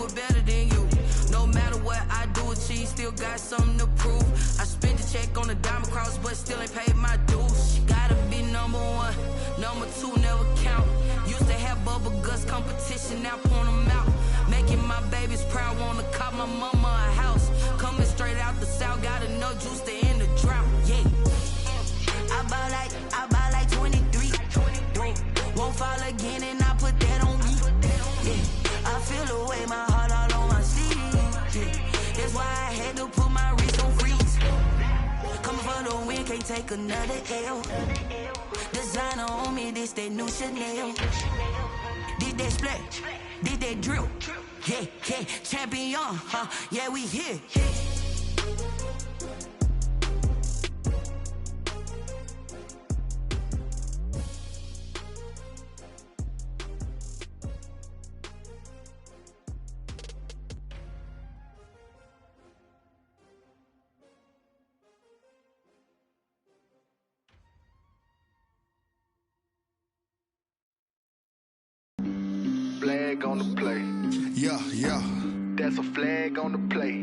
it better than you. No matter what I do achieve, still got something to prove. I spent the check on the diamond cross, but still ain't paid my dues. Gotta be number one, number two never count. Used to have bubble guts competition, now point them out. Making my babies proud, wanna cop my mama a house. Coming straight out the south, got enough juice to end the drought. Yeah, I buy like 23. Won't fall again, and I put that on me. Yeah, I feel the way, my heart all on my sleeve. Yeah, that's why I had to put my wrist on freeze. Coming for the win, can't take another L. Designer on me, this that new Chanel. Did that splash, did that drill. Yeah, yeah, champion, huh? Yeah, we here. Flag on the play. Yeah, yeah. That's a flag on the play.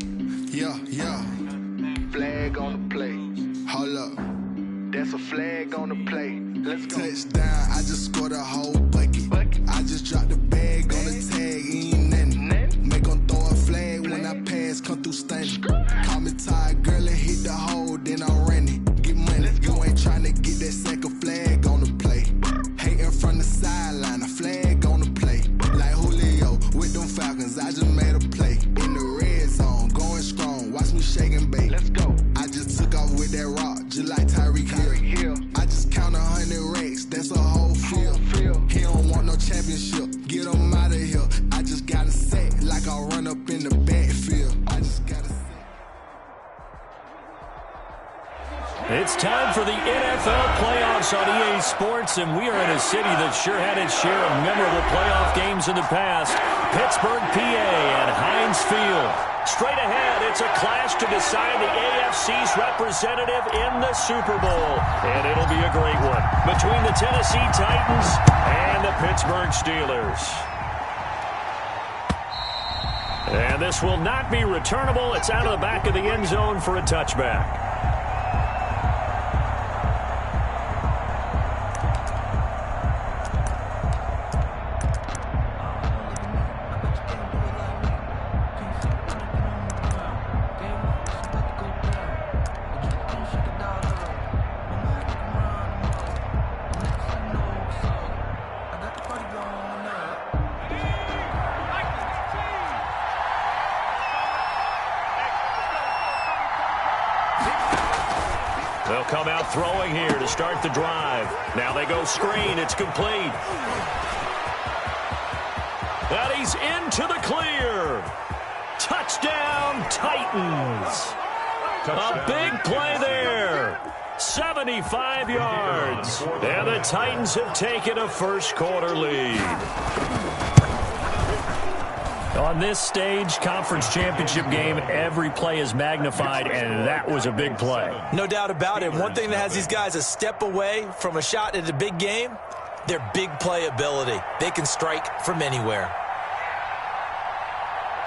Yeah, yeah. Flag on the play. Hold up. That's a flag on the play. Let's go. Touchdown, I just scored a whole bucket. I just dropped the bag on the tag, ain't nothing. Make 'em throw a flag when I pass, come through stunning. Call me tired, girl, and hit the hole, then I'm running. Get money, you ain't trying to get that second flag on the play. Hating from the sideline, a flag on the play. Like Julio with them Falcons, I just made a play. In the red zone, going strong, watch me shake and bake. Let's go. I just took off with that rock, just like Tyreek Hill. I just count 100 racks, that's a whole field. He don't want no championship, get him out of here. I just got a sack, like I run up in the backfield. I just got a sack. It's time for the NFL playoffs on EA Sports, and we are in a city that sure had its share of memorable playoff games in the past. Pittsburgh, PA, and Heinz Field. Straight ahead, it's a clash to decide the AFC's representative in the Super Bowl. And it'll be a great one between the Tennessee Titans and the Pittsburgh Steelers. And this will not be returnable. It's out of the back of the end zone for a touchback. They'll come out throwing here to start the drive. Now they go screen. It's complete. And he's into the clear. Touchdown, Titans. A big play there. 75 yards. And the Titans have taken a first-quarter lead. On this stage, conference championship game, every play is magnified, and that was a big play. No doubt about it. One thing that has these guys a step away from a shot at a big game, their big play ability. They can strike from anywhere.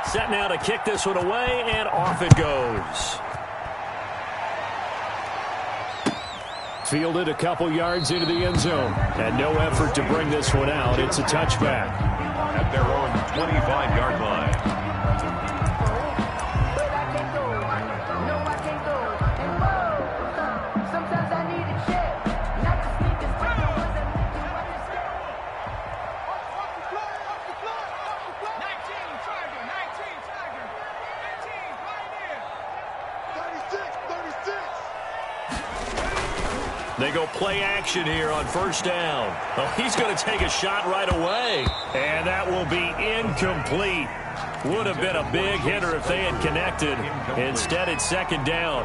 Set now to kick this one away, and off it goes. Fielded a couple yards into the end zone, and no effort to bring this one out. It's a touchback. At their own 25-yard line. They go play action here on first down. Oh, he's going to take a shot right away. And that will be incomplete. Would have been a big hitter if they had connected. Instead, it's second down.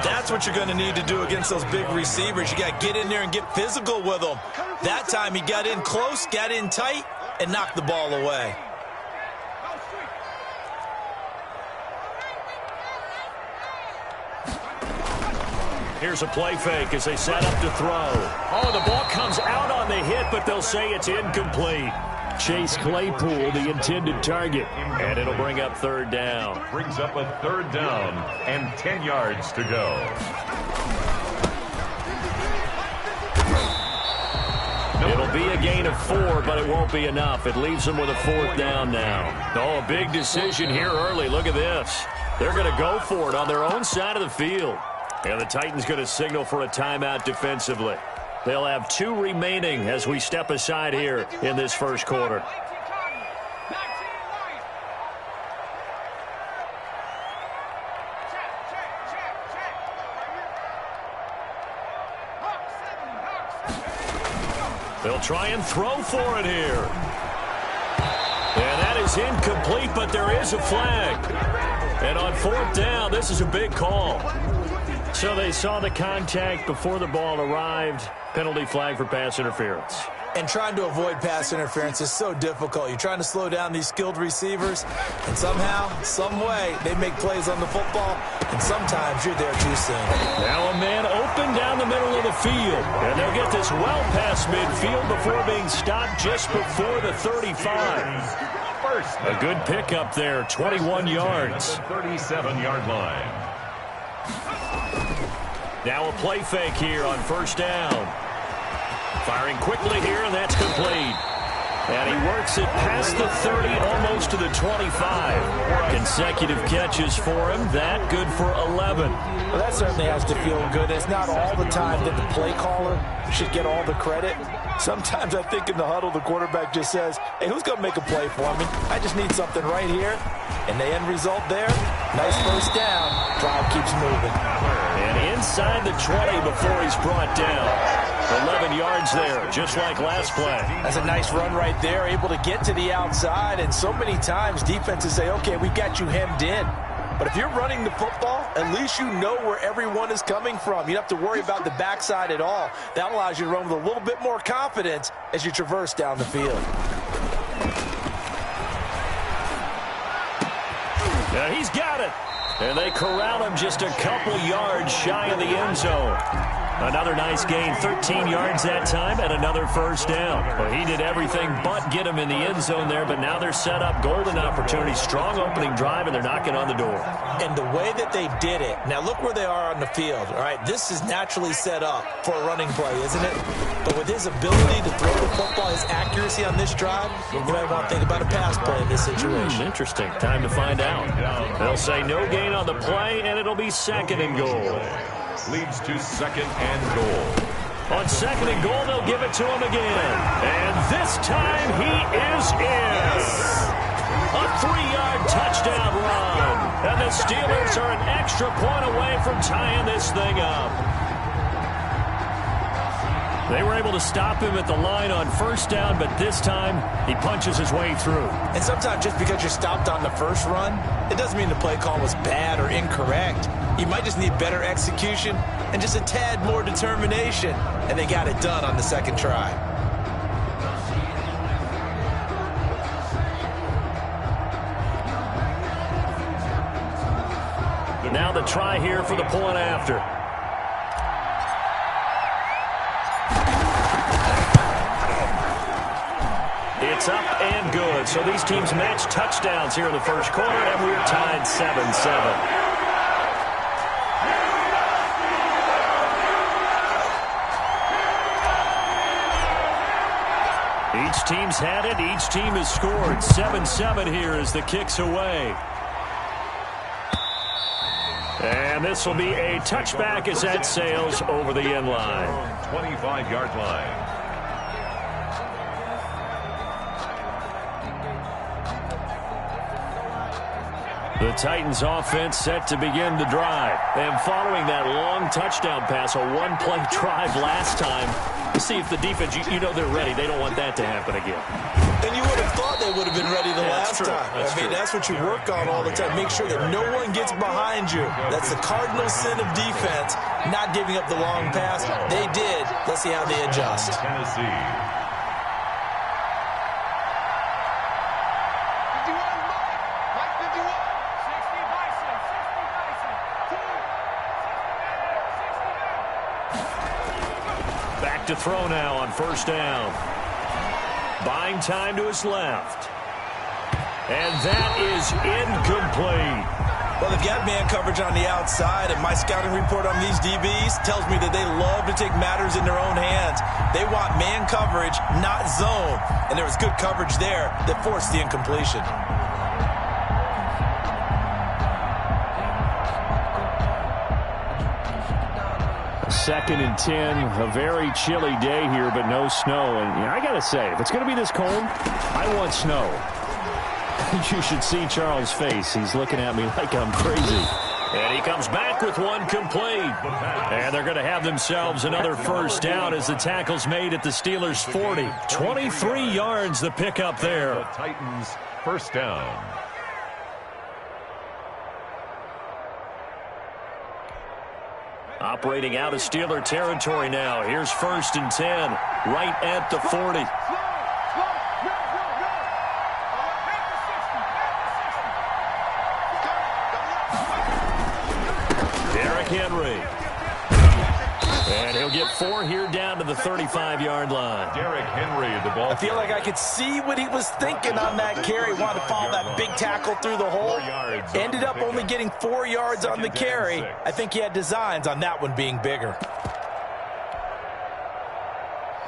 That's what you're going to need to do against those big receivers. You got to get in there and get physical with them. That time he got in close, got in tight, and knocked the ball away. Here's a play fake as they set up to throw. Oh, the ball comes out on the hit, but they'll say it's incomplete. Chase Claypool, the intended target. And it'll bring up third down. Brings up a third down and 10 yards to go. It'll be a gain of 4, but it won't be enough. It leaves them with a fourth down now. Oh, a big decision here early. Look at this. They're going to go for it on their own side of the field. And the Titans going to signal for a timeout defensively. They'll have 2 remaining as we step aside here in this first quarter. They'll try and throw for it here. And that is incomplete, but there is a flag. And on fourth down, this is a big call. So they saw the contact before the ball arrived. Penalty flag for pass interference. And trying to avoid pass interference is so difficult. You're trying to slow down these skilled receivers, and somehow, some way, they make plays on the football, and sometimes you're there too soon. Now a man open down the middle of the field, and they'll get this well past midfield before being stopped just before the 35. A good pickup there, 21 yards. 37-yard line. Now a play fake here on first down. Firing quickly here, and that's complete. And he works it past the 30, almost to the 25. Consecutive catches for him. That good for 11. Well, that certainly has to feel good. It's not all the time that the play caller should get all the credit. Sometimes I think in the huddle, the quarterback just says, hey, who's going to make a play for me? I just need something right here. And the end result there, nice first down. Drive keeps moving. And inside the 20 before he's brought down. 11 yards there, just like last play. That's a nice run right there, able to get to the outside. And so many times defenses say, okay, we got you hemmed in. But if you're running the football, at least you know where everyone is coming from. You don't have to worry about the backside at all. That allows you to run with a little bit more confidence as you traverse down the field. Yeah, he's got it. And they corral him just a couple yards shy of the end zone. Another nice gain, 13 yards that time, and another first down. Well, he did everything but get him in the end zone there, but now they're set up, golden opportunity, strong opening drive, and they're knocking on the door. And the way that they did it, now look where they are on the field. All right, this is naturally set up for a running play, isn't it? But with his ability to throw the football, his accuracy on this drive, you might want to think about a pass play in this situation. Interesting. Time to find out. They'll say no gain on the play, and it'll be second and goal. Leads to second and goal. On second and goal, they'll give it to him again. And this time he is in. A 3-yard touchdown run. And the Steelers are an extra point away from tying this thing up. They were able to stop him at the line on first down, but this time he punches his way through. And sometimes just because you're stopped on the first run, it doesn't mean the play call was bad or incorrect. You might just need better execution and just a tad more determination. And they got it done on the second try. Now the try here for the point after. It's up and good. So these teams match touchdowns here in the first quarter, and we're tied 7-7. Each team's had it. Each team has scored. 7-7 here as the kick's away. And this will be a touchback as that sails over the end line. 25-yard line. The Titans offense set to begin the drive. And following that long touchdown pass, a one-play drive last time, to see if the defense, you know they're ready. They don't want that to happen again. And you would have thought they would have been ready the last time. That's what you work on all the time. Make sure that no one gets behind you. That's the cardinal sin of defense, not giving up the long pass. They did. Let's see how they adjust. Tennessee. To throw now on first down. Buying time to his left. And that is incomplete. Well, they've got man coverage on the outside, and my scouting report on these DBs tells me that they love to take matters in their own hands. They want man coverage, not zone. And there was good coverage there that forced the incompletion. Second and 10, a very chilly day here, but no snow. And I got to say, if it's going to be this cold, I want snow. You should see Charles' face. He's looking at me like I'm crazy. And he comes back with one complete. And they're going to have themselves another first down as the tackle's made at the Steelers' 40. 23 yards the pickup there. The Titans first down. Operating out of Steeler territory now. Here's first and 10, right at the 40. Derrick Henry. And he'll get 4 here down to the 35-yard line. Derrick Henry, the ball. I feel like I could see what he was thinking on that carry. Wanted to follow that big tackle through the hole. Ended up only getting 4 yards on the carry. I think he had designs on that one being bigger.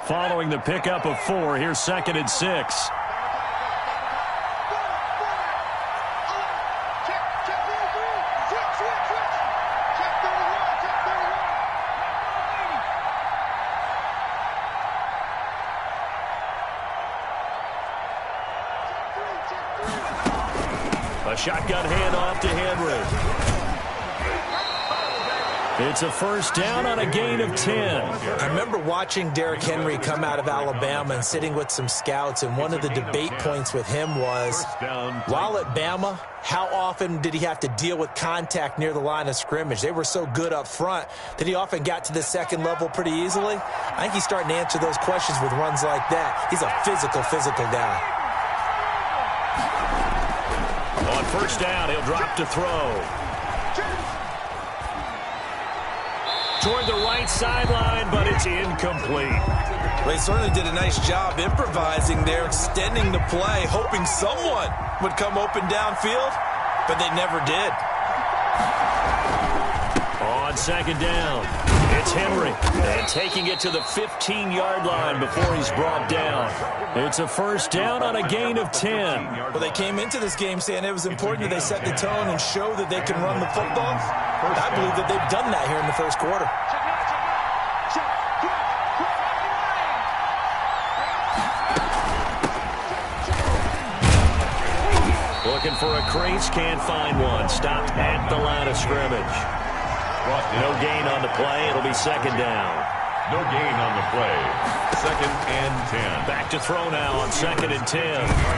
Following the pickup of 4, here's second and 6. A shotgun handoff to Henry. It's a first down on a gain of 10. I remember watching Derrick Henry come out of Alabama and sitting with some scouts, and one of the debate points with him was, while at Bama, how often did he have to deal with contact near the line of scrimmage? They were so good up front that he often got to the second level pretty easily. I think he's starting to answer those questions with runs like that. He's a physical guy. On first down, he'll drop to throw. Toward the right sideline, but it's incomplete. They certainly did a nice job improvising there, extending the play, hoping someone would come open downfield, but they never did. On second down, it's Henry, and taking it to the 15-yard line before he's brought down. It's a first down on a gain of 10. Well, they came into this game saying it was important that they set the tone and show that they can run the football. I believe that they've done that here in the first quarter. Looking for a crease, can't find one. Stopped at the line of scrimmage. No gain on the play. It'll be second down. No gain on the play. Second and 10. Back to throw now on second and 10.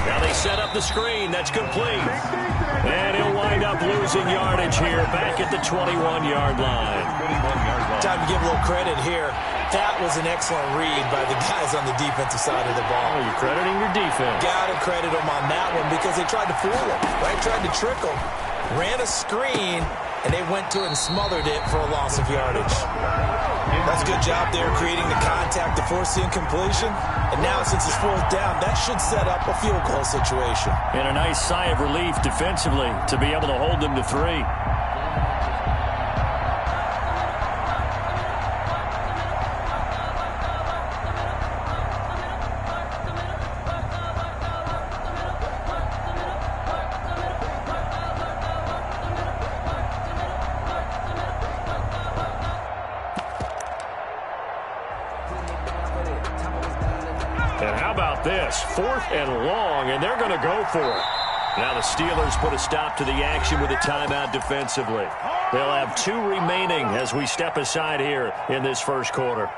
Now they set up the screen. That's complete. And he'll wind up losing yardage here back at the 21-yard line. Time to give a little credit here. That was an excellent read by the guys on the defensive side of the ball. Oh, you're crediting your defense. Got to credit them on that one because they tried to fool him, right? Tried to trick him. Ran a screen, and they went to it and smothered it for a loss of yardage. That's a good job there creating the contact to force the incompletion. And now since it's fourth down, that should set up a field goal situation. And a nice sigh of relief defensively to be able to hold them to 3. And how about this? 4th and long, and they're going to go for it. Now the Steelers put a stop to the action with a timeout defensively. They'll have 2 remaining as we step aside here in this first quarter.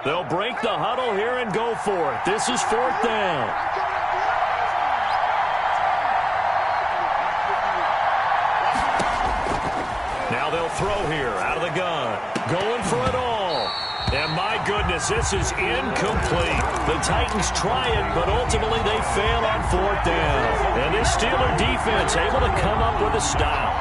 They'll break the huddle here and go for it. This is 4th down. Now they'll throw here out of the gun. Going for it all. And my goodness, this is incomplete. The Titans try it, but ultimately they fail on 4th down. And this Steeler defense able to come up with a stop.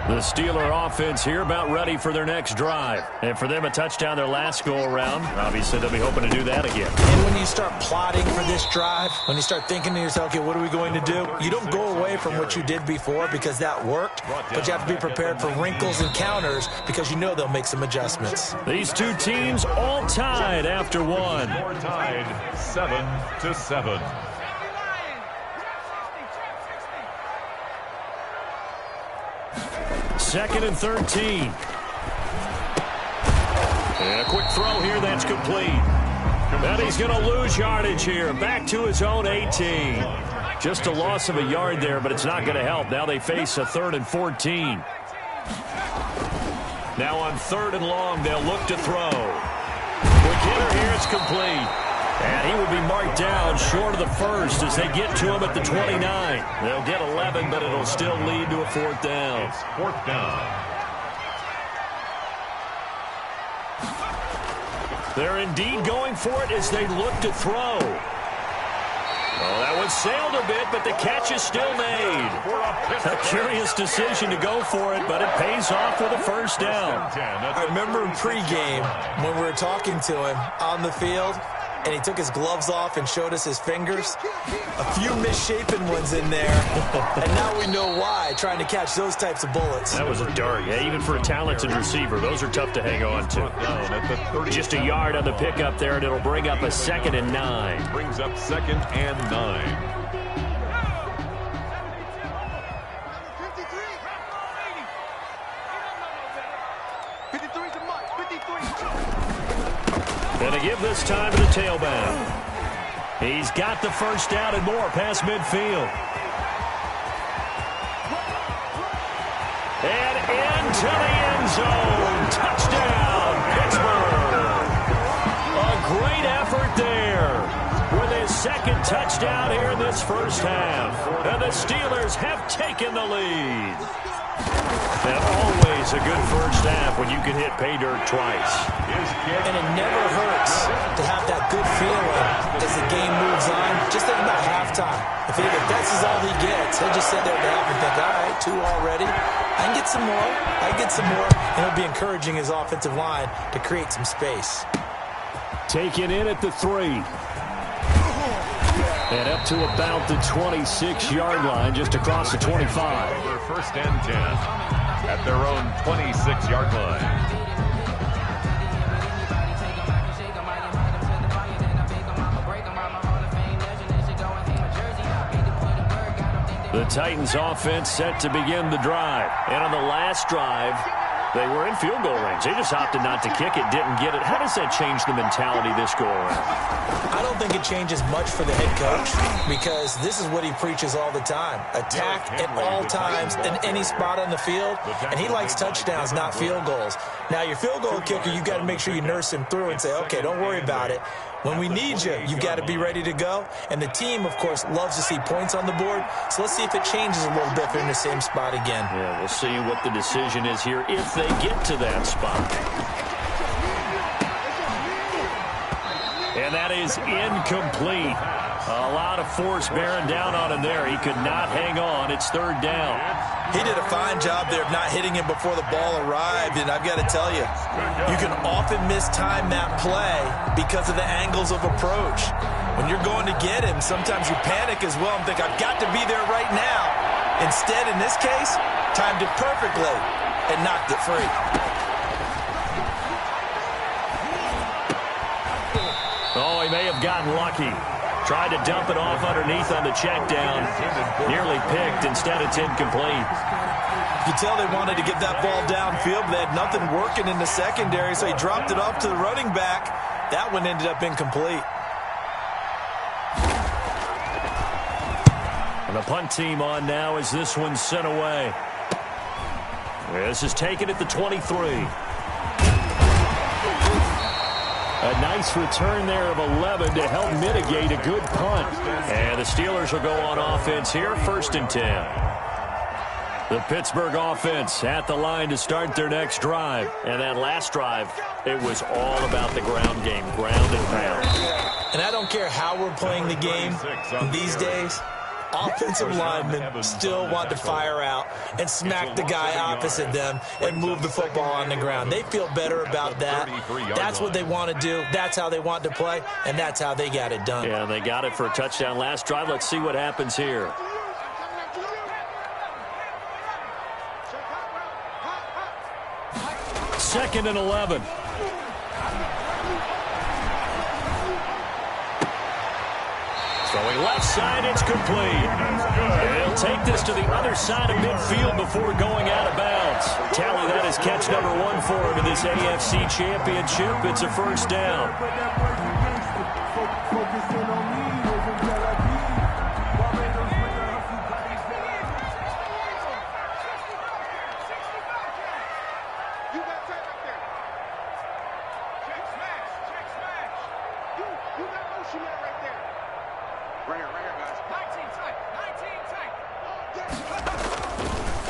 The Steeler offense here about ready for their next drive. And for them, a touchdown their last go-around. Obviously, they'll be hoping to do that again. And when you start plotting for this drive, when you start thinking to yourself, okay, what are we going to do? You don't go away from what you did before because that worked, but you have to be prepared for wrinkles and counters because you know they'll make some adjustments. These two teams all tied after one. More tied 7-7. 2nd and 13. And a quick throw here that's complete. And he's going to lose yardage here. Back to his own 18. Just a loss of a yard there, but it's not going to help. Now they face a 3rd and 14. Now on 3rd and long, they'll look to throw. Quick hitter here, it's complete. And he will be marked down short of the first as they get to him at the 29. They'll get 11, but it'll still lead to a 4th down. It's 4th down. They're indeed going for it as they look to throw. Oh, that one sailed a bit, but the catch is still made. A curious decision to go for it, but it pays off with a 1st down. I remember in pregame when we were talking to him on the field, and he took his gloves off and showed us his fingers. A few misshapen ones in there, and now we know why, trying to catch those types of bullets. That was a dart. Yeah, even for a talented receiver, those are tough to hang on to. Just a yard on the pickup there, and it'll bring up a 2nd and 9. Brings up 2nd and 9. Going to give this time to the tailback. He's got the 1st down and more past midfield. And into the end zone. Touchdown, Pittsburgh. A great effort there with his 2nd touchdown here in this 1st half. And the Steelers have taken the lead. And always a good 1st half when you can hit pay dirt twice. And it never hurts to have that good feeling as the game moves on. Just think about halftime. If that's all he gets, he'll just sit there at the half and think, all right, 2 already. I can get some more. I can get some more. And he'll be encouraging his offensive line to create some space. Taken in at the 3. And up to about the 26-yard line, just across the 25. 1st and 10 at their own 26-yard line. The Titans offense set to begin the drive. And on the last drive, they were in field goal range. They just opted not to kick it, didn't get it. How does that change the mentality this go around? I don't think it changes much for the head coach because this is what he preaches all the time. Attack at all times in any spot on the field, and he likes touchdowns, not field goals. Now, your field goal kicker, you've got to make sure you nurse him through and say, okay, don't worry about it. When we need you, you've got to be ready to go. And the team, of course, loves to see points on the board. So let's see if it changes a little bit if they're in the same spot again. Yeah, we'll see what the decision is here if they get to that spot. And that is incomplete. A lot of force bearing down on him there. He could not hang on. It's 3rd down. He did a fine job there of not hitting him before the ball arrived, and I've got to tell you, you can often mistime that play because of the angles of approach. When you're going to get him, sometimes you panic as well and think, I've got to be there right now. Instead, in this case, timed it perfectly and knocked it free. Oh, he may have gotten lucky. Tried to dump it off underneath on the check down. Nearly picked. Instead, it's incomplete. You can tell they wanted to get that ball downfield, but they had nothing working in the secondary, so he dropped it off to the running back. That one ended up incomplete. And the punt team on now as this one's sent away. This is taken at the 23. A nice return there of 11 to help mitigate a good punt. And the Steelers will go on offense here, 1st and 10. The Pittsburgh offense at the line to start their next drive. And that last drive, it was all about the ground game, ground and pound. And I don't care how we're playing the game these days, offensive linemen still want to fire out and smack the guy opposite them and move the football on the ground. They feel better about that. That's what they want to do. That's how they want to play, and that's how they got it done. Yeah, they got it for a touchdown last drive. Let's see what happens here. Second and 11. Throwing left side, it's complete. They'll take this to the other side of midfield before going out of bounds. Tally that is catch number 1 for him in this AFC Championship. It's a first down.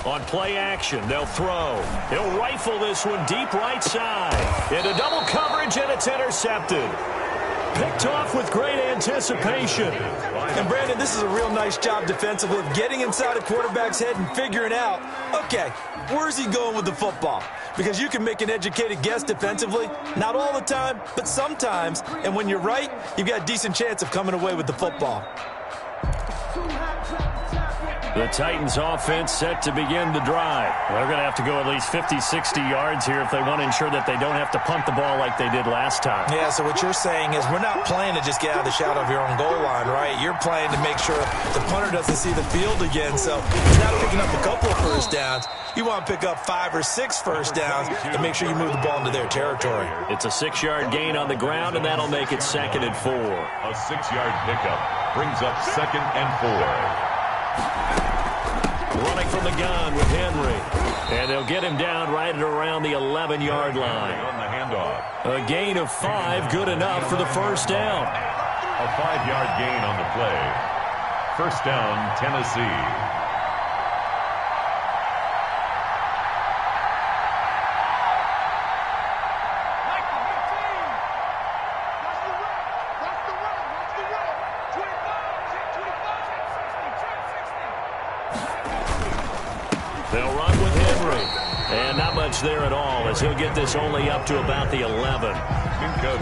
On play action, they'll throw. He'll rifle this one deep right side. Into double coverage, and it's intercepted. Picked off with great anticipation. And, Brandon, this is a real nice job defensively of getting inside a quarterback's head and figuring out, okay, where's he going with the football? Because you can make an educated guess defensively. Not all the time, but sometimes. And when you're right, you've got a decent chance of coming away with the football. The Titans offense set to begin the drive. They're going to have to go at least 50, 60 yards here if they want to ensure that they don't have to punt the ball like they did last time. Yeah, so what you're saying is we're not playing to just get out of the shadow of your own goal line, right? You're playing to make sure the punter doesn't see the field again. So it's not picking up a couple of first downs. You want to pick up 5 or 6 first downs and make sure you move the ball into their territory. It's a 6-yard gain on the ground, and that'll make it 2nd and 4. A 6-yard pickup brings up 2nd and 4. Running from the gun with Henry. And they'll get him down right at around the 11-yard line. On the handoff. A gain of 5, good enough for the first down. A 5-yard gain on the play. First down, Tennessee. They'll run with Henry. And not much there at all as he'll get this only up to about the 11.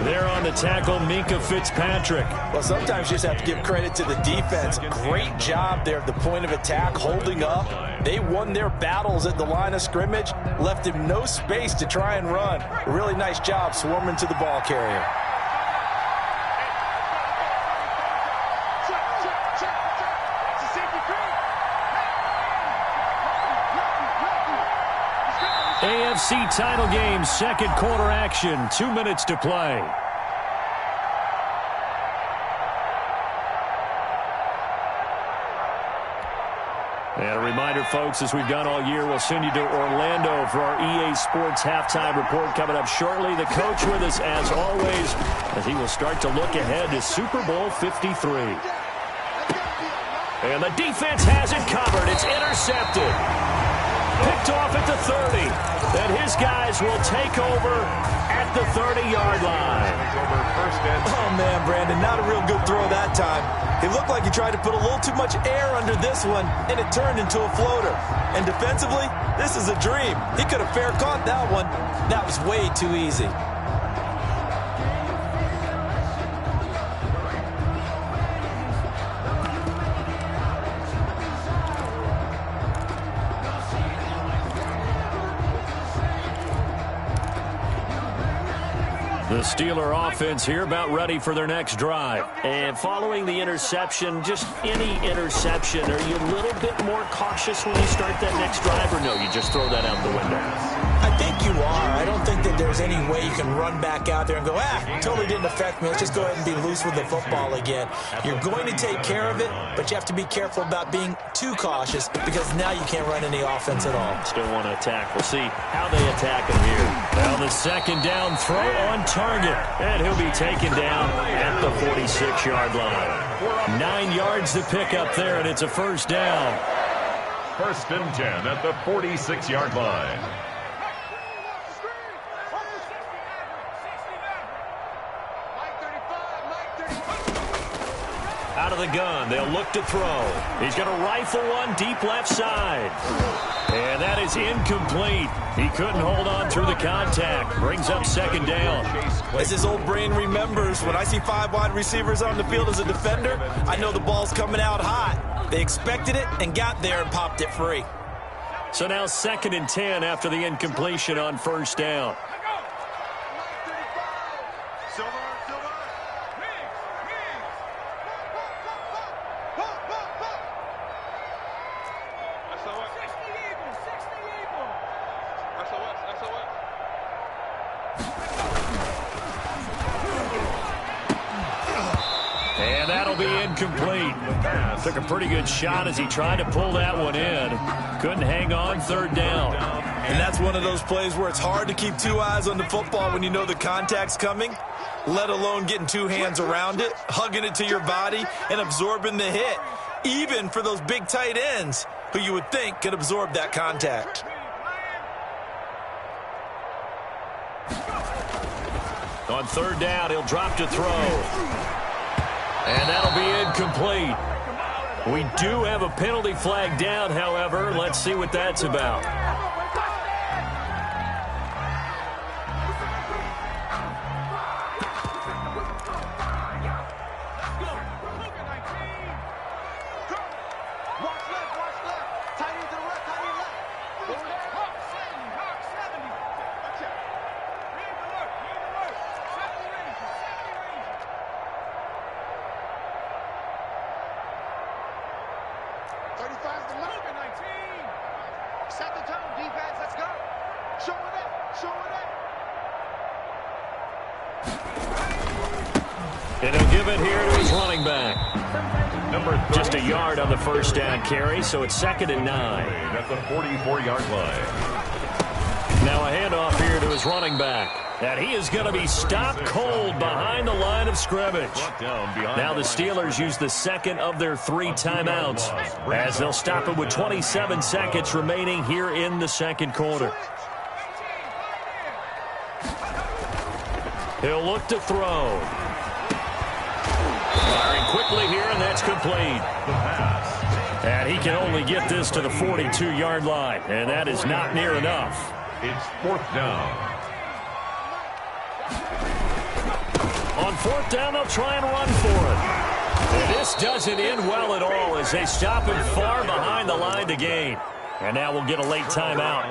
There on the tackle, Minkah Fitzpatrick. Well, sometimes you just have to give credit to the defense. Great job there at the point of attack, holding up. They won their battles at the line of scrimmage, left him no space to try and run. A really nice job swarming to the ball carrier. AFC title game, second quarter action, 2 minutes to play. And a reminder, folks, as we've done all year, we'll send you to Orlando for our EA Sports halftime report coming up shortly. The coach with us, as always, as he will start to look ahead to Super Bowl 53. And the defense has it covered. It's intercepted. Picked off at the 30. Then his guys will take over at the 30-yard line. Oh, man, Brandon, not a real good throw that time. It looked like he tried to put a little too much air under this one, and it turned into a floater. And defensively, this is a dream. He could have fair caught that one. That was way too easy. The Steeler offense here about ready for their next drive. And following the interception, just any interception, are you a little bit more cautious when you start that next drive, or no, you just throw that out the window? I think think you are. I don't think that there's any way you can run back out there and go, totally didn't affect me. Let's just go ahead and be loose with the football again. You're going to take care of it, but you have to be careful about being too cautious because now you can't run any offense at all. Still want to attack. We'll see how they attack him here. Now the second down throw on target, and he'll be taken down at the 46-yard line. 9 yards to pick up there, and it's a first down. First and 10 at the 46-yard line. Out of the gun, they'll look to throw. He's going to rifle one deep left side. And that is incomplete. He couldn't hold on through the contact. Brings up second down. As his old brain remembers, when I see 5 wide receivers on the field as a defender, I know the ball's coming out hot. They expected it and got there and popped it free. So now 2nd and 10 after the incompletion on first down. And that'll be incomplete. Took a pretty good shot as he tried to pull that one in. Couldn't hang on, third down. And that's one of those plays where it's hard to keep 2 eyes on the football when you know the contact's coming, let alone getting 2 hands around it, hugging it to your body, and absorbing the hit, even for those big tight ends who you would think could absorb that contact. On third down, he'll drop to throw. And that'll be incomplete. We do have a penalty flag down, however. Let's see what that's about. And he'll give it here to his running back. Just a yard on the first down carry, so it's 2nd and 9. At the 44-yard line. Now a handoff here to his running back. And he is going to be stopped cold behind the line of scrimmage. Now the Steelers use the second of their 3 timeouts as they'll stop it with 27 seconds remaining here in the second quarter. He'll look to throw. Firing quickly here, and that's complete. And he can only get this to the 42-yard line, and that is not near enough. It's 4th down. On 4th down, they'll try and run for it. And this doesn't end well at all as they stop him far behind the line to gain. And now we'll get a late timeout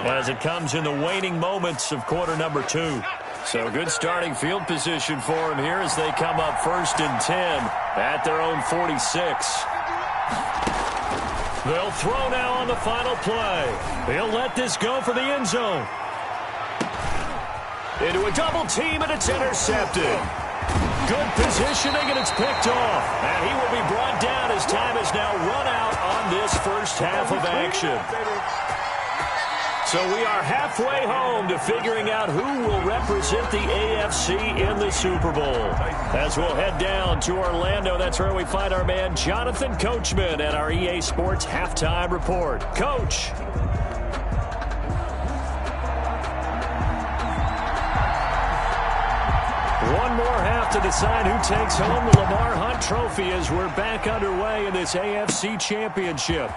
as it comes in the waning moments of quarter number 2. So good starting field position for him here as they come up 1st and 10 at their own 46. They'll throw now on the final play. He'll let this go for the end zone. Into a double team, and it's intercepted. Good positioning, and it's picked off. And he will be brought down as time is now run out on this first half of action. So we are halfway home to figuring out who will represent the AFC in the Super Bowl. As we'll head down to Orlando, that's where we find our man Jonathan Coachman at our EA Sports Halftime Report. Coach. One more half to decide who takes home the Lamar Hunt Trophy as we're back underway in this AFC Championship.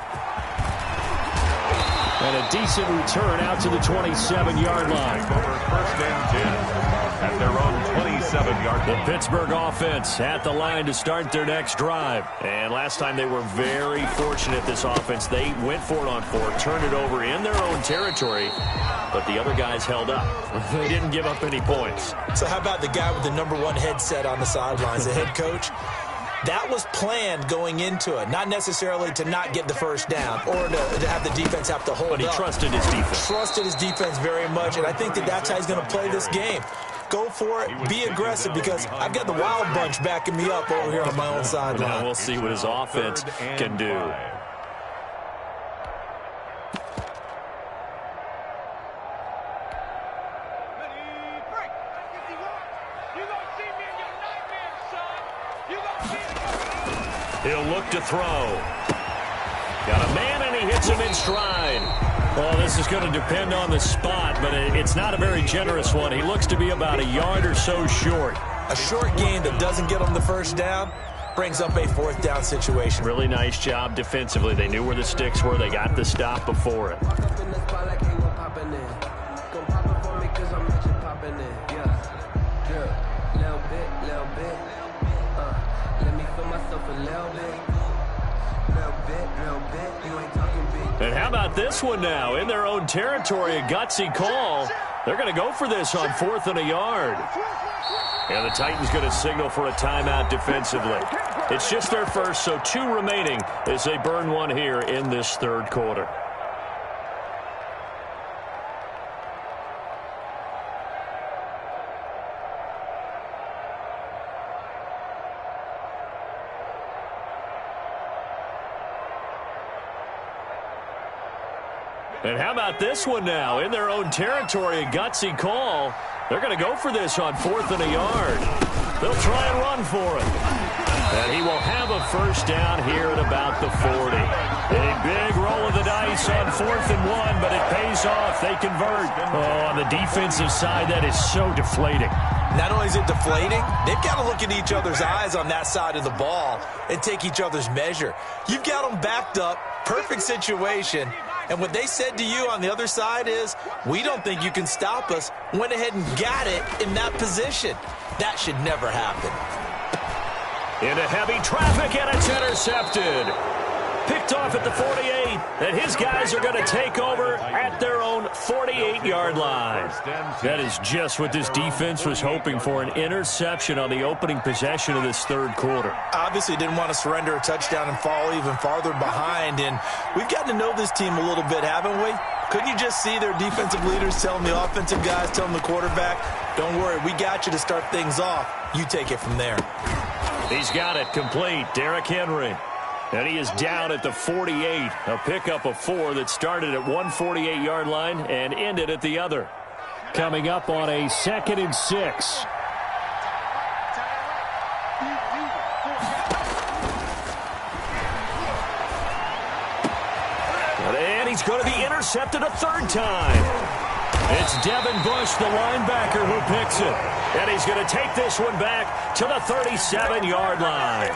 And a decent return out to the 27-yard line. First and 10 at their own 27-yard line. The Pittsburgh offense at the line to start their next drive. And last time they were very fortunate, this offense. They went for it on 4, turned it over in their own territory, but the other guys held up. They didn't give up any points. So how about the guy with the #1 headset on the sidelines, the head coach? That was planned going into it, not necessarily to not get the first down or to have the defense have to hold up. But he trusted his defense. Trusted his defense very much, and I think that's how he's going to play this game. Go for it. Be aggressive, because I've got the wild bunch backing me up over here on my own sideline. Now we'll see what his offense can do. He'll look to throw. Got a man, and he hits him in stride. Well, this is going to depend on the spot, but it's not a very generous one. He looks to be about a yard or so short. A short gain that doesn't get him the first down brings up a fourth down situation. Really nice job defensively. They knew where the sticks were. They got the stop before it. And how about this one now? In their own territory, a gutsy call. They're going to go for this on 4th and a yard. And the Titans going to signal for a timeout defensively. It's just their first, so 2 remaining as they burn one here in this third quarter. And how about this one now? In their own territory, a gutsy call. They're going to go for this on 4th and a yard. They'll try and run for it. And he will have a first down here at about the 40. A big roll of the dice on 4th and 1, but it pays off. They convert. Oh, on the defensive side, that is so deflating. Not only is it deflating, they've got to look at each other's eyes on that side of the ball and take each other's measure. You've got them backed up, perfect situation. And what they said to you on the other side is, we don't think you can stop us. Went ahead and got it in that position. That should never happen. Into heavy traffic, and it's intercepted. Picked off at the 48, and his guys are going to take over at their own 48-yard line. That is just what this defense was hoping for, an interception on the opening possession of this third quarter. Obviously didn't want to surrender a touchdown and fall even farther behind, and we've gotten to know this team a little bit, haven't we? Couldn't you just see their defensive leaders telling the offensive guys, telling the quarterback, don't worry, we got you to start things off. You take it from there. He's got it complete. Derrick Henry. And he is down at the 48. A pickup of 4 that started at one 48-yard line and ended at the other. Coming up on a 2nd and 6. And he's going to be intercepted a 3rd time. It's Devin Bush, the linebacker, who picks it. And he's going to take this one back to the 37-yard line.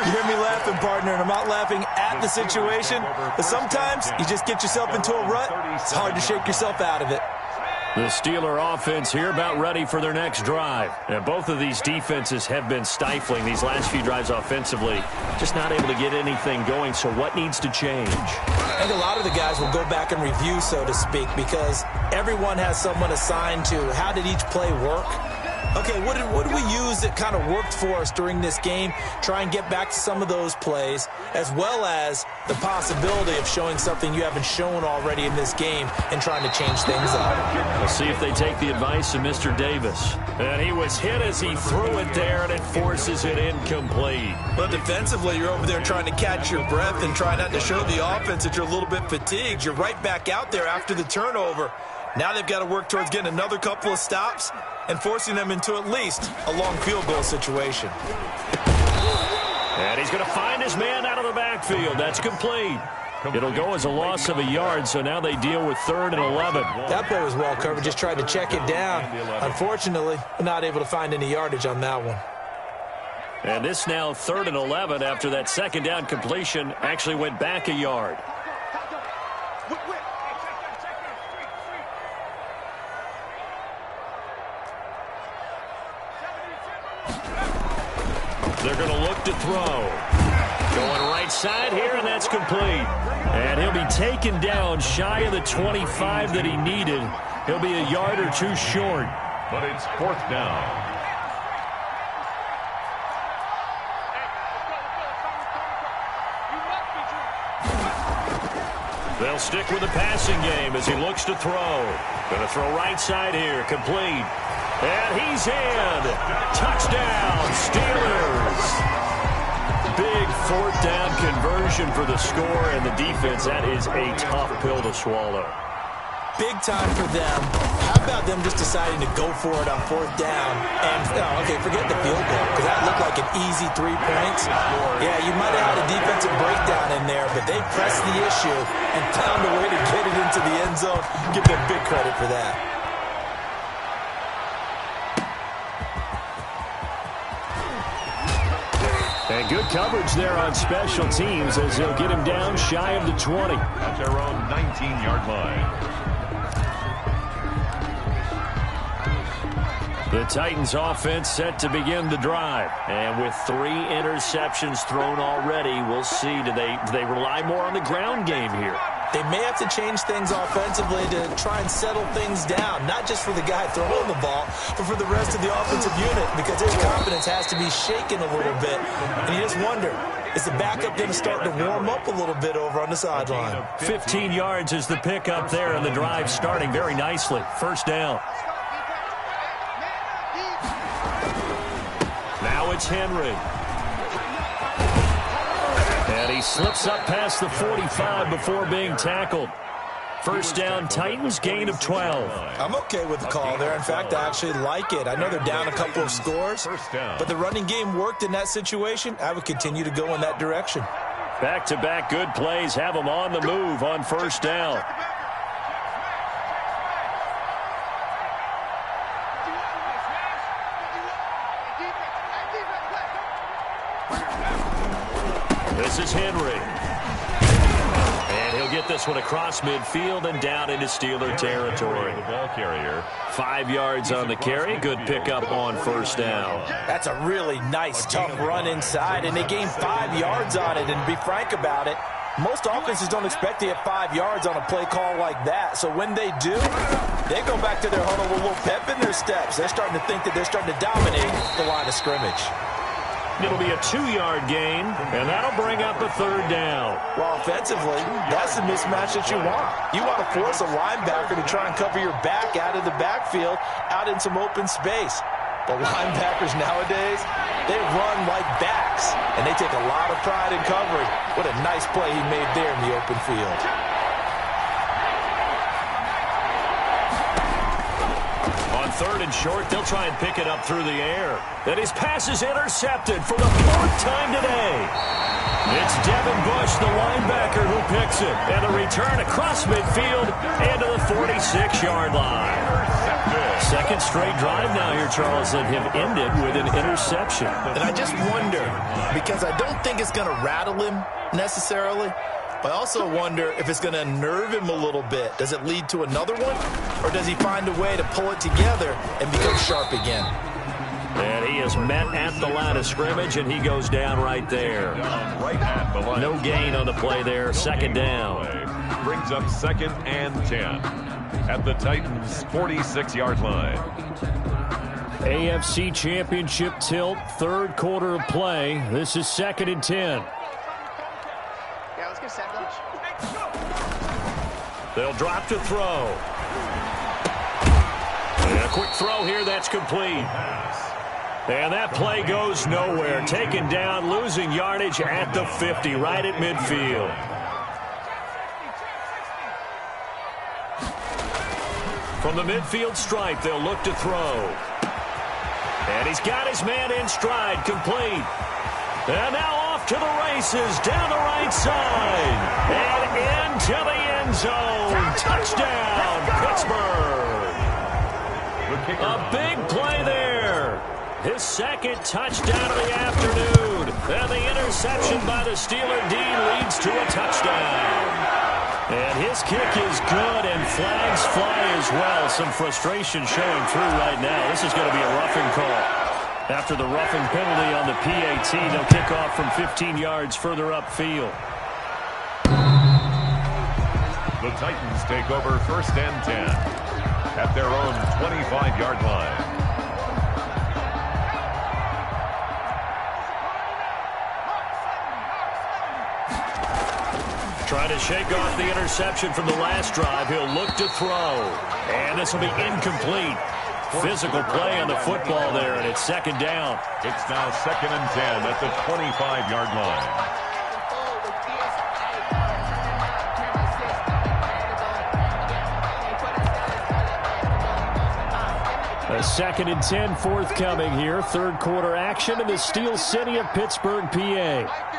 You hear me laughing, partner, and I'm not laughing at the situation, but sometimes you just get yourself into a rut. It's hard to shake yourself out of it. The Steeler offense here about ready for their next drive. And both of these defenses have been stifling these last few drives offensively. Just not able to get anything going, so what needs to change? I think a lot of the guys will go back and review, so to speak, because everyone has someone assigned to how did each play work. Okay, what did we use that kind of worked for us during this game? Try and get back to some of those plays, as well as the possibility of showing something you haven't shown already in this game and trying to change things up. We'll see if they take the advice of Mr. Davis. And he was hit as he threw it there, and it forces it incomplete. But defensively, you're over there trying to catch your breath and try not to show the offense that you're a little bit fatigued. You're right back out there after the turnover. Now they've got to work towards getting another couple of stops and forcing them into at least a long field goal situation. And he's going to find his man out of the backfield. That's complete. It'll go as a loss of a yard, so now they deal with 3rd and 11. That play was well covered. Just tried to check it down. Unfortunately, not able to find any yardage on that one. And this now 3rd and 11 after that 2nd down completion actually went back a yard. They're going to look to throw. Going right side here, and that's complete. And he'll be taken down shy of the 25 that he needed. He'll be a yard or 2 short. But it's 4th down. They'll stick with the passing game as he looks to throw. Going to throw right side here. Complete. And he's in. Touchdown, Steelers. Big fourth down conversion for the score, and the defense, that is a tough pill to swallow. Big time for them. How about them just deciding to go for it on fourth down? And, okay, forget the field goal, because that looked like an easy 3 points. Yeah, you might have had a defensive breakdown in there, but they pressed the issue and found a way to get it into the end zone. Give them big credit for that. And good coverage there on special teams as they'll get him down shy of the 20. At their own 19-yard line. The Titans offense set to begin the drive. And with 3 interceptions thrown already, we'll see. Do they rely more on the ground game here? They may have to change things offensively to try and settle things down, not just for the guy throwing the ball, but for the rest of the offensive unit, because his confidence has to be shaken a little bit. And you just wonder, is the backup going to start to warm up a little bit over on the sideline? 15 yards is the pickup there, and the drive starting very nicely. First down. Now it's Henry. And he slips up past the 45 before being tackled. First down, Titans, gain of 12. I'm okay with the call there. In fact, I actually like it. I know they're down a couple of scores, but the running game worked in that situation. I would continue to go in that direction. Back-to-back good plays have them on the move on first down. This is Henry. And he'll get this one across midfield and down into Steeler territory. The ball carrier. 5 yards on the carry. Good pickup on first down. That's a really nice, tough run inside, and they gained 5 yards on it. And to be frank about it, most offenses don't expect to get 5 yards on a play call like that. So when they do, they go back to their huddle with a little pep in their steps. They're starting to think that they're starting to dominate the line of scrimmage. It'll be a 2-yard gain, and that'll bring up a third down. Well, offensively, that's the mismatch that you want. You want to force a linebacker to try and cover your back out of the backfield, out in some open space. But linebackers nowadays, they run like backs, and they take a lot of pride in covering. What a nice play he made there in the open field. Third and short, they'll try and pick it up through the air. And his pass is intercepted for the 4th time today. It's Devin Bush, the linebacker, who picks it. And a return across midfield and to the 46-yard line. Second straight drive now here, Charles, that have ended with an interception. And I just wonder, because I don't think it's going to rattle him necessarily, but I also wonder if it's going to unnerve him a little bit. Does it lead to another one? Or does he find a way to pull it together and become sharp again? And he is met at the line of scrimmage, and he goes down right there. Right at the line. No gain on the play there. Second down. Brings up 2nd and 10 at the Titans' 46-yard line. AFC Championship tilt, third quarter of play. This is 2nd and 10. They'll drop to throw. And a quick throw here, that's complete. And that play goes nowhere. Taken down, losing yardage at the 50, right at midfield. From the midfield stripe, they'll look to throw. And he's got his man in stride, complete. And now off to the races, down the right side. And into the end zone. Touchdown, Pittsburgh. A big play there. His 2nd touchdown of the afternoon. And the interception by the Steeler D leads to a touchdown. And his kick is good, and flags fly as well. Some frustration showing through right now. This is going to be a roughing call. After the roughing penalty on the PAT, they'll kick off from 15 yards further upfield. The Titans take over 1st and 10 at their own 25-yard line. Trying to shake off the interception from the last drive. He'll look to throw. And this will be incomplete. Physical play on the football there, and it's second down. It's now 2nd and 10 at the 25-yard line. A 2nd and 10 forthcoming here. Third quarter action in the Steel City of Pittsburgh, PA.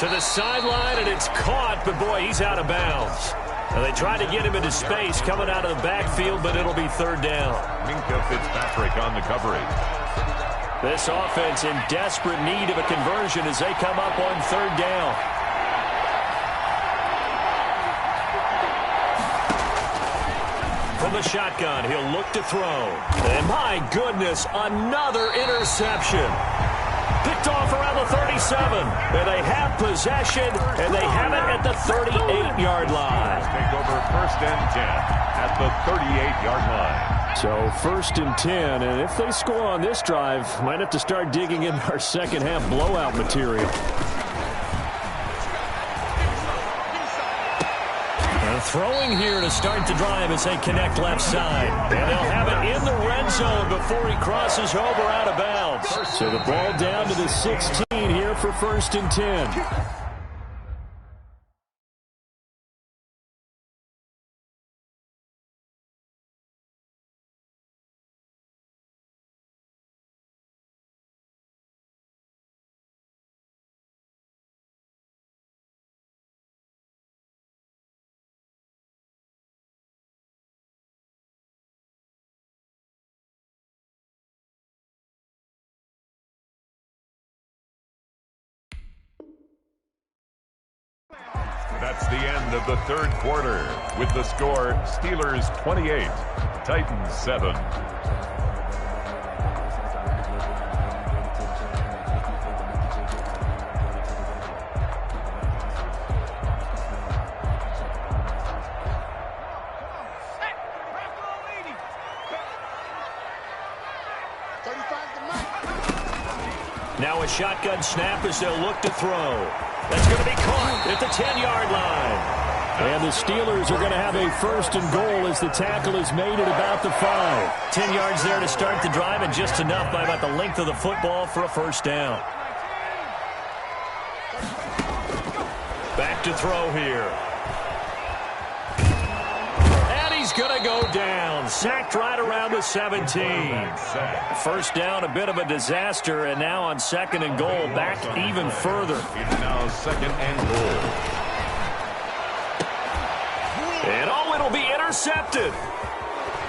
To the sideline, and it's caught, but boy, he's out of bounds. Now they tried to get him into space coming out of the backfield, but it'll be third down. Minka Fitzpatrick on the coverage. This offense in desperate need of a conversion as they come up on third down. From the shotgun, he'll look to throw. And my goodness, another interception. Picked off around the 37. And they have possession, and they have it at the 38-yard line. Take over 1st and 10 at the 38-yard line. So 1st and 10, and if they score on this drive, might have to start digging in our second half blowout material. Throwing here to start the drive as they connect left side. And they'll have it in the red zone before he crosses over out of bounds. So the ball down to the 16 here for 1st and 10. That's the end of the third quarter with the score Steelers 28, Titans 7. Now a shotgun snap as they'll look to throw. That's going to be caught at the 10-yard line. And the Steelers are going to have a 1st and goal as the tackle is made at about the 5. 10 yards there to start the drive, and just enough by about the length of the football for a 1st down. Back to throw here. And he's going to go down. Sacked right around the 17. 1st down, a bit of a disaster, and now on 2nd and goal, back even further. It's now 2nd and goal. And oh, it'll be intercepted.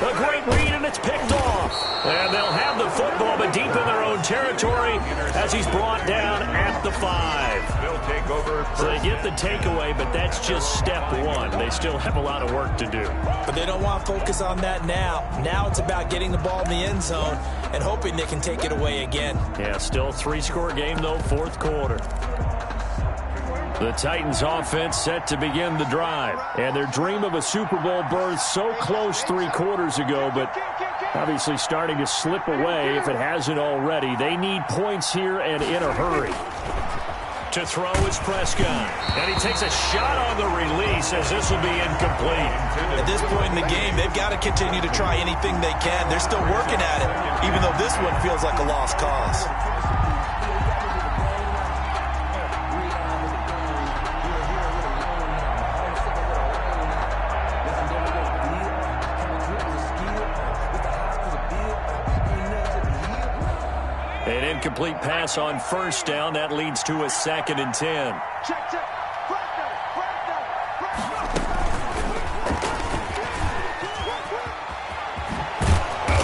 A great read, and it's picked off. And they'll have the football, but deep in their own territory as he's brought down at the 5. They'll take over. So they get the takeaway, but that's just step one. They still have a lot of work to do. But they don't want to focus on that now. Now it's about getting the ball in the end zone and hoping they can take it away again. Yeah, still a 3-score game, though, 4th quarter. The Titans offense set to begin the drive. And their dream of a Super Bowl berth so close 3 quarters ago, but obviously starting to slip away if it hasn't already. They need points here and in a hurry. To throw is Prescott. And he takes a shot on the release as this will be incomplete. At this point in the game, they've got to continue to try anything they can. They're still working at it, even though this one feels like a lost cause. An incomplete pass on 1st down. That leads to a 2nd and 10.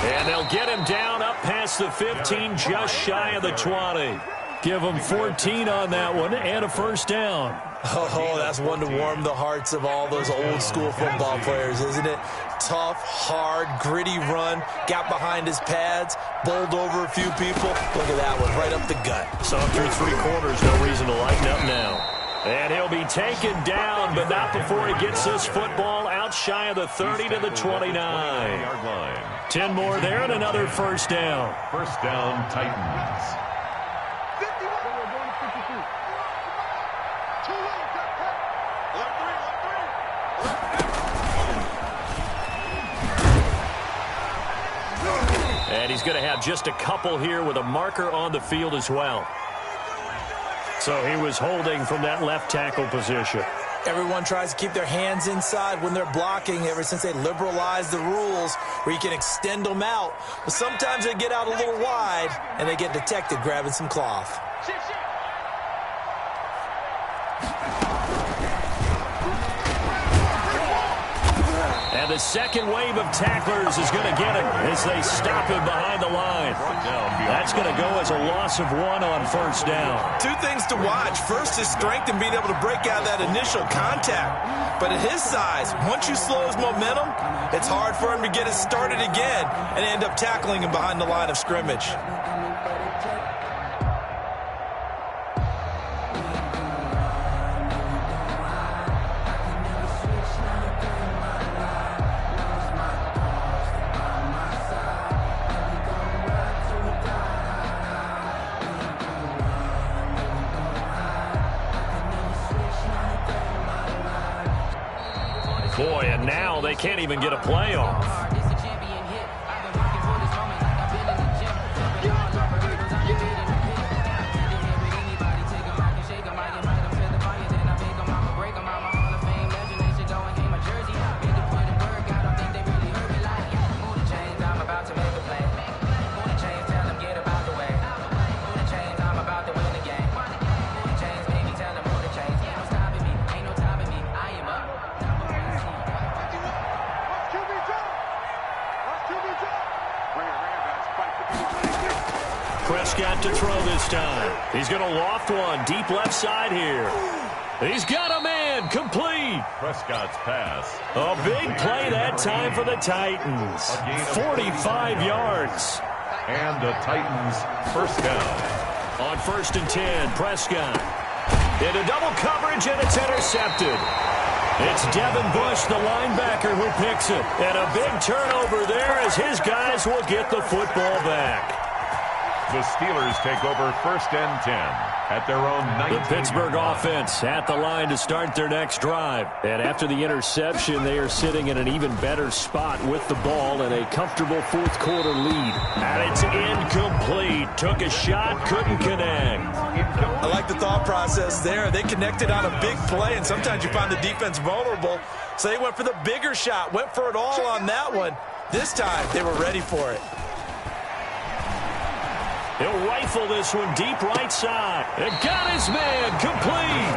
And they'll get him down up past the 15, just shy of the 20. Give him 14 on that one and a 1st down. Oh, that's one to warm the hearts of all those old-school football players, isn't it? Tough, hard, gritty run, got behind his pads, bowled over a few people. Look at that one, right up the gut. Saw him through 3 quarters, no reason to lighten up now. And he'll be taken down, but not before he gets this football out shy of the 30 to the 29. 10 more there and another 1st down. 1st down, Titans. And he's going to have just a couple here with a marker on the field as well. So he was holding from that left tackle position. Everyone tries to keep their hands inside when they're blocking ever since they liberalized the rules where you can extend them out. But sometimes they get out a little wide and they get detected grabbing some cloth. And the second wave of tacklers is going to get him as they stop him behind the line. That's going to go as a loss of 1 on first down. 2 things to watch. First, his strength and being able to break out that initial contact. But at his size, once you slow his momentum, it's hard for him to get it started again and end up tackling him behind the line of scrimmage. Boy, and now they can't even get a playoff. Prescott to throw this time. He's going to loft one deep left side here. He's got a man complete. Prescott's pass. A big play that time for the Titans. 45 yards. And the Titans first down. On 1st and 10, Prescott. Into double coverage, and it's intercepted. It's Devin Bush, the linebacker, who picks it. And a big turnover there as his guys will get the football back. The Steelers take over 1st and 10 at their own 19. The Pittsburgh offense at the line to start their next drive. And after the interception, they are sitting in an even better spot with the ball and a comfortable 4th quarter lead. And it's incomplete. Took a shot, couldn't connect. I like the thought process there. They connected on a big play, and sometimes you find the defense vulnerable. So they went for the bigger shot, went for it all on that one. This time, they were ready for it. He'll rifle this one deep right side. It got his man complete.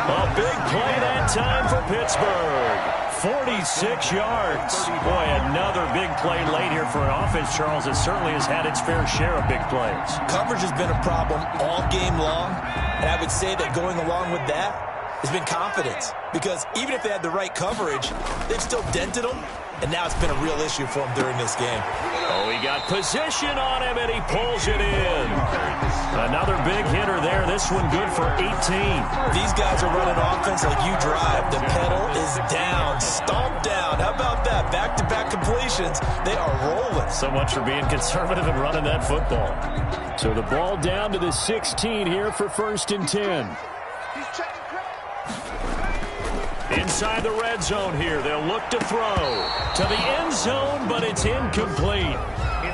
A big play that time for Pittsburgh. 46 yards. Boy, another big play late here for an offense, Charles, that certainly has had its fair share of big plays. Coverage has been a problem all game long, and I would say that going along with that has been confidence. Because even if they had the right coverage, they've still dented them, and now it's been a real issue for them during this game. Oh, he got position on him, and he pulls it in. Another big hitter there. This one good for 18. These guys are running offense like you drive. The pedal is down, stomped down. How about that? Back-to-back completions. They are rolling. So much for being conservative and running that football. So the ball down to the 16 here for 1st and 10. Inside the red zone here, they'll look to throw to the end zone, but it's incomplete.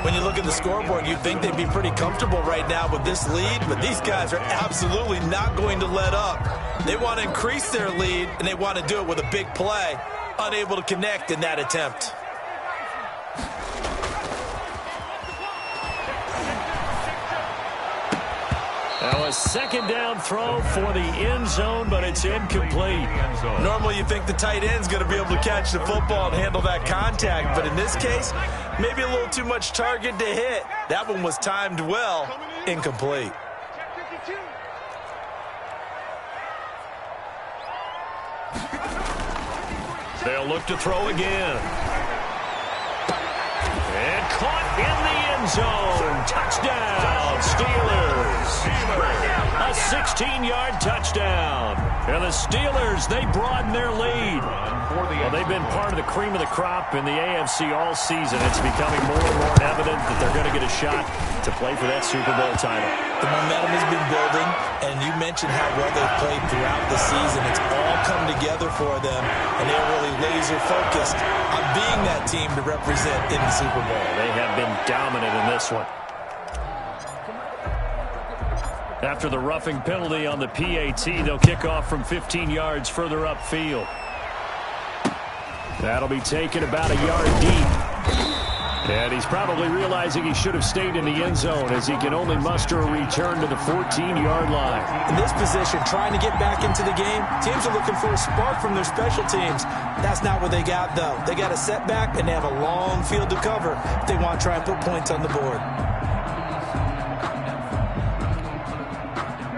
When you look at the scoreboard, you'd think they'd be pretty comfortable right now with this lead, but these guys are absolutely not going to let up. They want to increase their lead, and they want to do it with a big play. Unable to connect in that attempt. Now a 2nd down throw for the end zone, but it's incomplete. Normally you think the tight end's going to be able to catch the football and handle that contact, but in this case, maybe a little too much target to hit. That one was timed well, incomplete. They'll look to throw again. And caught in the end zone. Touchdown. Steelers. A 16-yard touchdown. And the Steelers, they broaden their lead. Well, they've been part of the cream of the crop in the AFC all season. It's becoming more and more evident that they're going to get a shot to play for that Super Bowl title. The momentum has been building, and you mentioned how well they've played throughout the season. It's all come together for them, and they're really laser-focused on being that team to represent in the Super Bowl. They have been dominant in this one. After the roughing penalty on the PAT, they'll kick off from 15 yards further upfield. That'll be taken about a yard deep. And he's probably realizing he should have stayed in the end zone as he can only muster a return to the 14-yard line. In this position, trying to get back into the game, teams are looking for a spark from their special teams. That's not what they got, though. They got a setback, and they have a long field to cover if they want to try and put points on the board.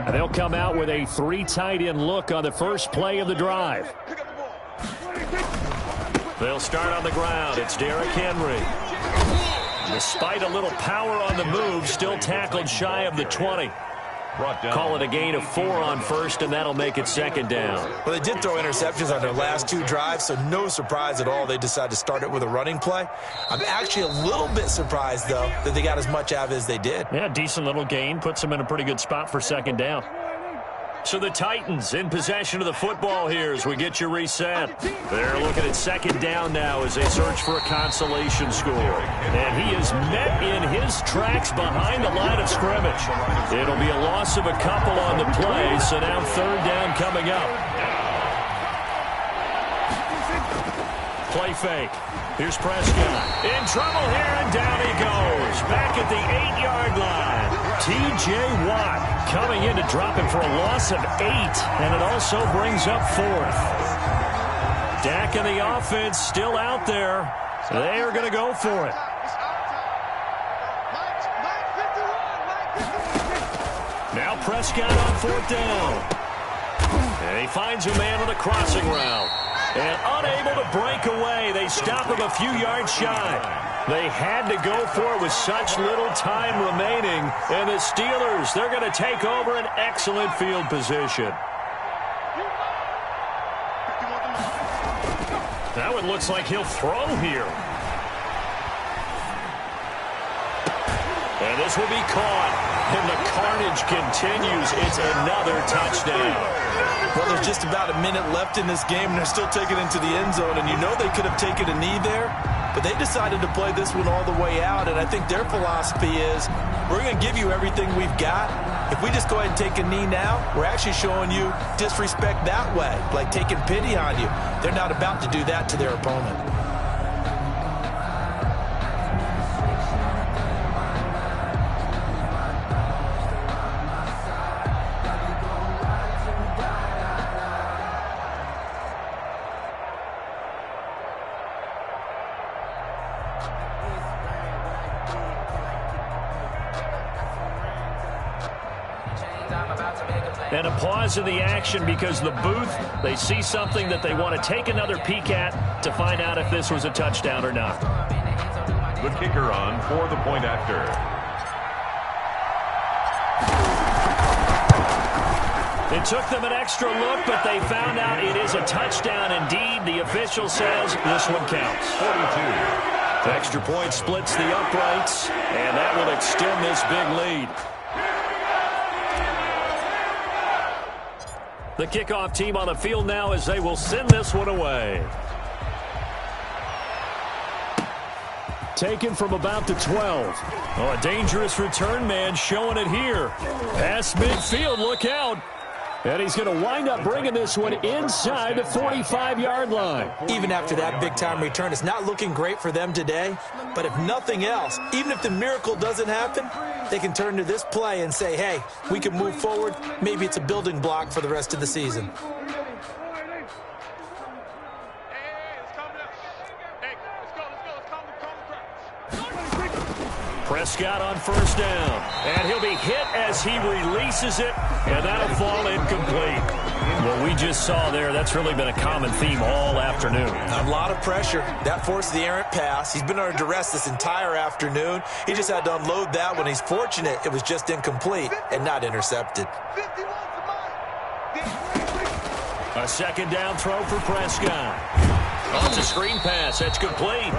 And they'll come out with a 3 tight end look on the first play of the drive. They'll start on the ground. It's Derrick Henry. Despite a little power on the move, still tackled shy of the 20. Call it a gain of 4 on first, and that'll make it second down. Well, they did throw interceptions on their last 2 drives, so no surprise at all they decided to start it with a running play. I'm actually a little bit surprised, though, that they got as much out of it as they did. Yeah, decent little gain. Puts them in a pretty good spot for second down. So the Titans in possession of the football here as we get you reset. They're looking at second down now as they search for a consolation score. And he is met in his tracks behind the line of scrimmage. It'll be a loss of a couple on the play, so now third down coming up. Play fake. Here's Prescott. In trouble here, and down he goes. Back at the 8-yard line. T.J. Watt coming in to drop him for a loss of 8, and it also brings up 4th. Dak and the offense still out there. They are going to go for it. Now Prescott on 4th down. And he finds a man on a crossing route. And unable to break away, they stop him a few yards shy. They had to go for it with such little time remaining. And the Steelers, they're going to take over an excellent field position. That one looks like he'll throw here. And this will be caught. And the carnage continues. It's another touchdown. Well, there's just about a minute left in this game, and they're still taking it into the end zone. And you know they could have taken a knee there, but they decided to play this one all the way out. And I think their philosophy is, we're going to give you everything we've got. If we just go ahead and take a knee now, we're actually showing you disrespect that way, like taking pity on you. They're not about to do that to their opponent. And a pause in the action because the booth, they see something that they want to take another peek at to find out if this was a touchdown or not. The kicker on for the point after. It took them an extra look, but they found out it is a touchdown indeed. The official says this one counts. 42. The extra point splits the uprights, and that will extend this big lead. The kickoff team on the field now as they will send this one away. Taken from about the 12. Oh, a dangerous return man showing it here. Pass midfield, look out. And he's going to wind up bringing this one inside the 45-yard line. Even after that big-time return, it's not looking great for them today. But if nothing else, even if the miracle doesn't happen, they can turn to this play and say, hey, we can move forward. Maybe it's a building block for the rest of the season. Prescott on first down. And he'll be hit as he releases it, and that'll fall incomplete. What we just saw there, that's really been a common theme all afternoon. A lot of pressure. That forced the errant pass. He's been under duress this entire afternoon. He just had to unload that one. He's fortunate it was just incomplete and not intercepted. A second down throw for Prescott. Oh, it's a screen pass. That's complete.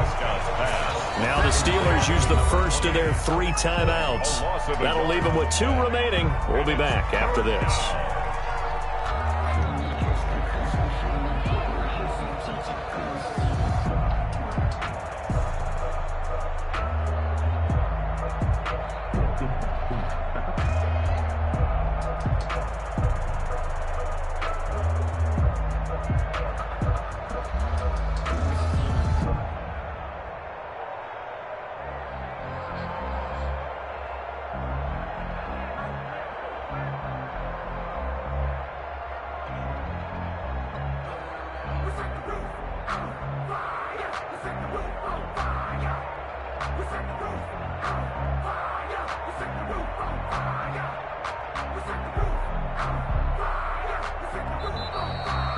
Now the Steelers use the first of their 3 timeouts. That'll leave them with 2 remaining. We'll be back after this.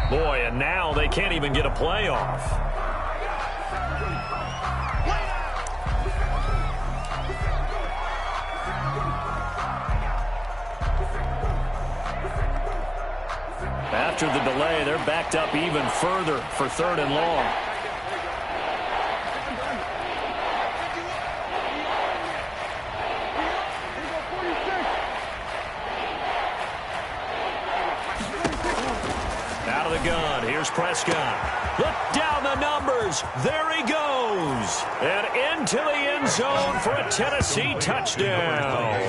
Boy, and now they can't even get a playoff. After the delay, they're backed up even further for 3rd and long. Out of the gun, here's Prescott. Look down the numbers. There he goes. And into the end zone for a Tennessee touchdown.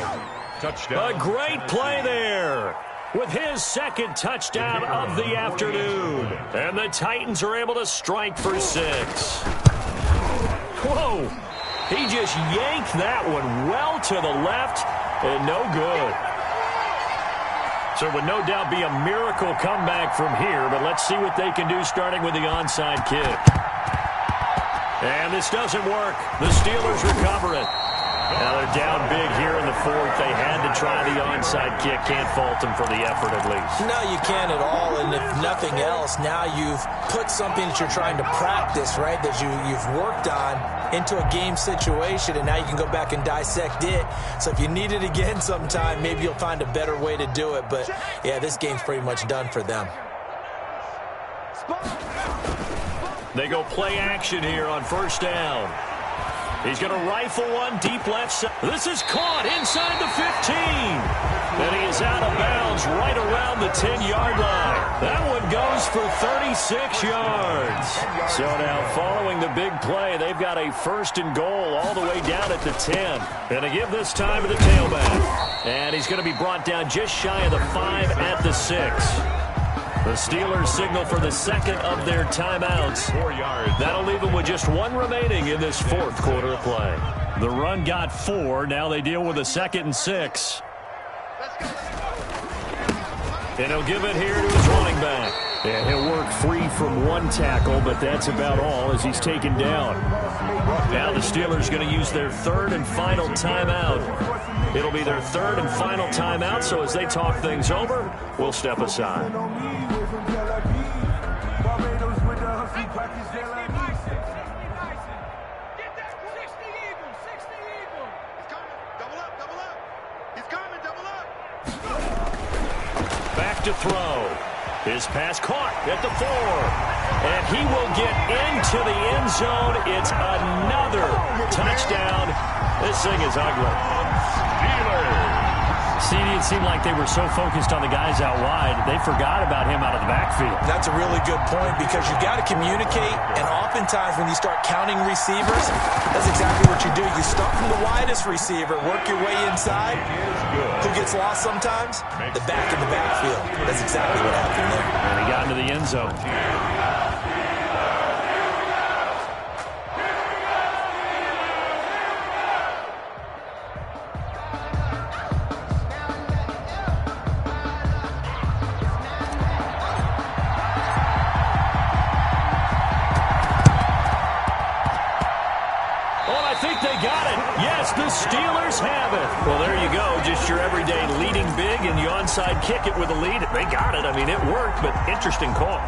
A great play there, with his 2nd touchdown of the afternoon. And the Titans are able to strike for 6. Whoa! He just yanked that one well to the left, and no good. So it would no doubt be a miracle comeback from here, but let's see what they can do starting with the onside kick. And this doesn't work. The Steelers recover it. Now they're down big here in the 4th. They had to try the onside kick. Can't fault them for the effort at least. No, you can't at all. And if nothing else, now you've put something that you're trying to practice, right, that you've worked on into a game situation, and now you can go back and dissect it. So if you need it again sometime, maybe you'll find a better way to do it. But, yeah, this game's pretty much done for them. They go play action here on 1st down. He's going to rifle one deep left side. This is caught inside the 15. And he is out of bounds right around the 10-yard line. That one goes for 36 yards. So now following the big play, they've got a 1st and goal all the way down at the 10. And to give this time to the tailback. And he's going to be brought down just shy of the 5 at the 6. The Steelers signal for the 2nd of their timeouts. 4 yards. That'll leave them with just 1 remaining in this 4th quarter of play. The run got 4. Now they deal with a 2nd and 6. And he'll give it here to his running back. And he'll work free from 1 tackle, but that's about all as he's taken down. Now the Steelers going to use their 3rd and final timeout. It'll be their 3rd and final timeout, so as they talk things over, we'll step aside. Back to throw. His pass caught at the 4. And he will get into the end zone. It's another touchdown. This thing is ugly. See, it seemed like they were so focused on the guys out wide, they forgot about him out of the backfield. That's a really good point because you've got to communicate, and oftentimes when you start counting receivers, that's exactly what you do. You start from the widest receiver, work your way inside. Who gets lost sometimes? The back in the backfield. That's exactly what happened there. And he got into the end zone. I think they got it. Yes, the Steelers have it. Well, there you go. Just your everyday leading big, and you onside kick it with a lead. They got it. I mean, it worked, but interesting call.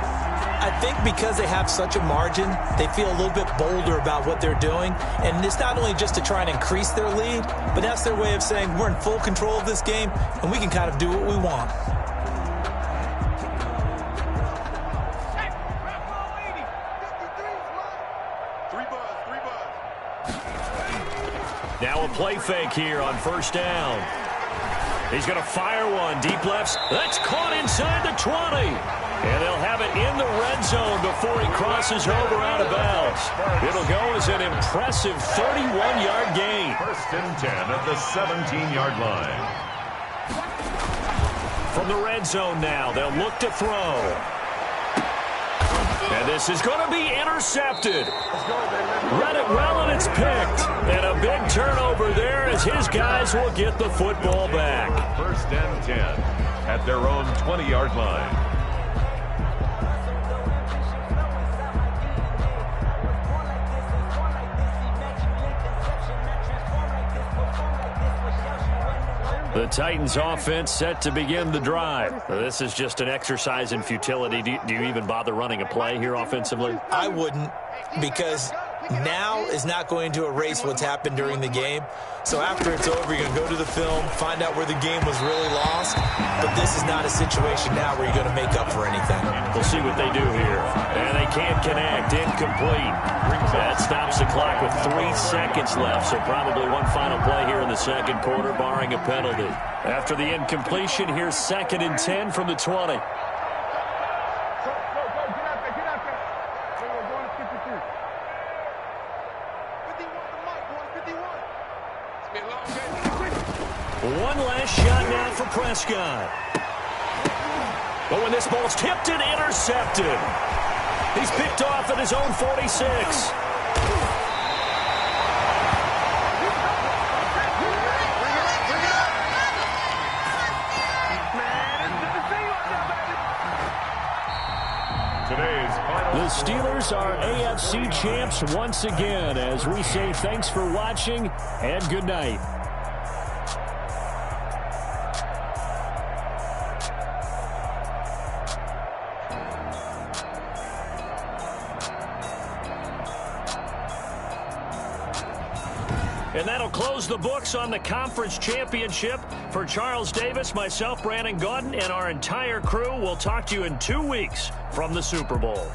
I think because they have such a margin, they feel a little bit bolder about what they're doing. And it's not only just to try and increase their lead, but that's their way of saying we're in full control of this game, and we can kind of do what we want. Now a play fake here on first down. He's going to fire one. Deep lefts. That's caught inside the 20. And they'll have it in the red zone before he crosses over out of bounds. It'll go as an impressive 31-yard gain. First and 10 at the 17-yard line. From the red zone now, they'll look to throw. And this is going to be intercepted. Read it well, and it's picked. And a big turnover there as his guys will get the football back. First and 10 at their own 20-yard line. The Titans offense set to begin the drive. This is just an exercise in futility. Do you even bother running a play here offensively? I wouldn't, because now is not going to erase what's happened during the game. So after it's over, you're going to go to the film, find out where the game was really lost. But this is not a situation now where you're going to make up for anything. We'll see what they do here. And they can't connect. Incomplete. That stops the clock with 3 seconds left. So probably one final play here in the second quarter, barring a penalty. After the incompletion, here's 2nd and 10 from the 20. One last shot now for Prescott. But when this ball's tipped and intercepted, he's picked off at his own 46. The Steelers are AFC champs once again as we say thanks for watching and good night. And that'll close the books on the conference championship. For Charles Davis, myself, Brandon Gaudin, and our entire crew, we'll talk to you in 2 weeks from the Super Bowl.